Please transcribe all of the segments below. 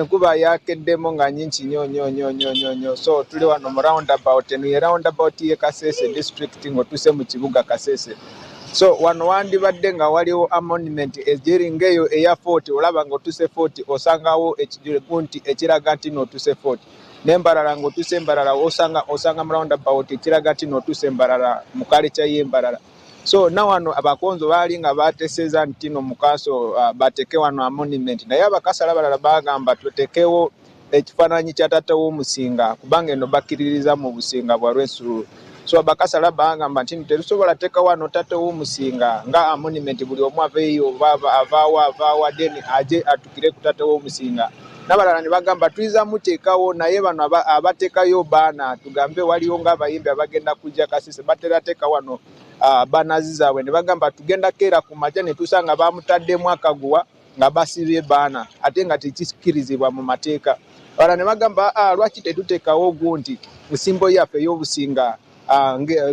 enkuba yakeddemu nga nyingi nnyo so tuli wano mu roundabout eno ye roundabout ye Kasese district ng'otuuse mu kibuga Kasese. So wano wandibadde nga waliwo a monument egiringa eyo eya Fort, olaba ng'otuuse Fort osangawo ekigunti ekiraga nti n'otuuse Fort, n'embalala ng'otuuse embalala osanga mu roundabout ekiraga nti n'otuuse embalala mu kaleca y'embalala. So na wano abakonzo baali nga bateeseza nti no mukaso bateke wano a monument, naye abakasala balala bagamba tutekewo ekifaananyi kya taata w'omusinga kubanga eno bakkiririza mu businga bwa Lwensulu. So abakasala bagamba nti tetusobola teka wano taata w'omusinga nga a monument buli omu aveeyo avaawa then aje atukire ku taata w'omusinga. N'abalala ne bagamba tuyiza muteekawo naye bano abateekayo baana tugambe waliwo ng'abayimbi abagenda kujja Kasese baterateeka wano banazi zaabwe, ne bagamba tugenda keera ku makya ne tusanga bamutaddemu akaguwa nga basibye baana ate nga tekikkirizibwa mu mateeka. Abalala ne bagamba lwaki tetuteekawo gundi nsimbo yaffe ey'obusinga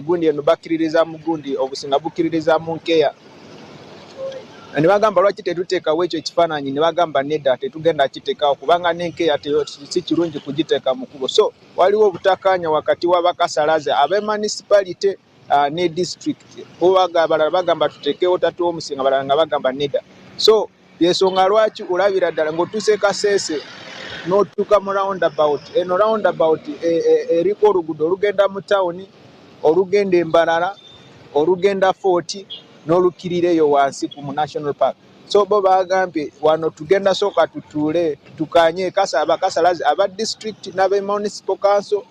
gundi eno bakkiririza mu gundi obusinga bukkiririza mu nkeya. Ne bagamba lwaki tetuteekawo ekyo ekifaananyi, ne bagamba nedda tetugenda kiteekawo kubanga n'enkeya si kirungi kugiteeka mu kubo. So waliwo obutakkaanya wakati w'abakasalaze ab'e municipality ne district. Abalala bagamba tuteekewo taata w'omusinga, abalala nga bagamba nedda. So yensonga lwaki olabira ddala ng'otuuse Kasese n'otuuka mu roundabout, eno roundabout eriko oluguudo olugenda mu tawuni, olugenda embalala, olugenda Fort n'olukkirira eyo wansi ku National Park. So bo bagambye wano tugenda sooka tutuule tukanye abakasalaze aba district n'abe municipal council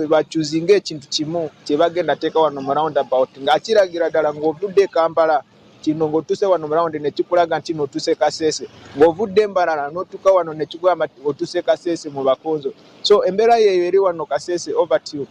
bakyuzinga ekintu kimu kye bagenda teeka wano mu roundabout nga kiragira ddala ng'ovudde Kampala kino ng'otuuse wano mu round ne kikulaga nti n'otuuse Kasese, ng'ovudde embalala n'otuuka wano ne kigamba nti otuuse Kasese mu bakonzo. So embeera yeeyo eri wano Kasese. Over to you.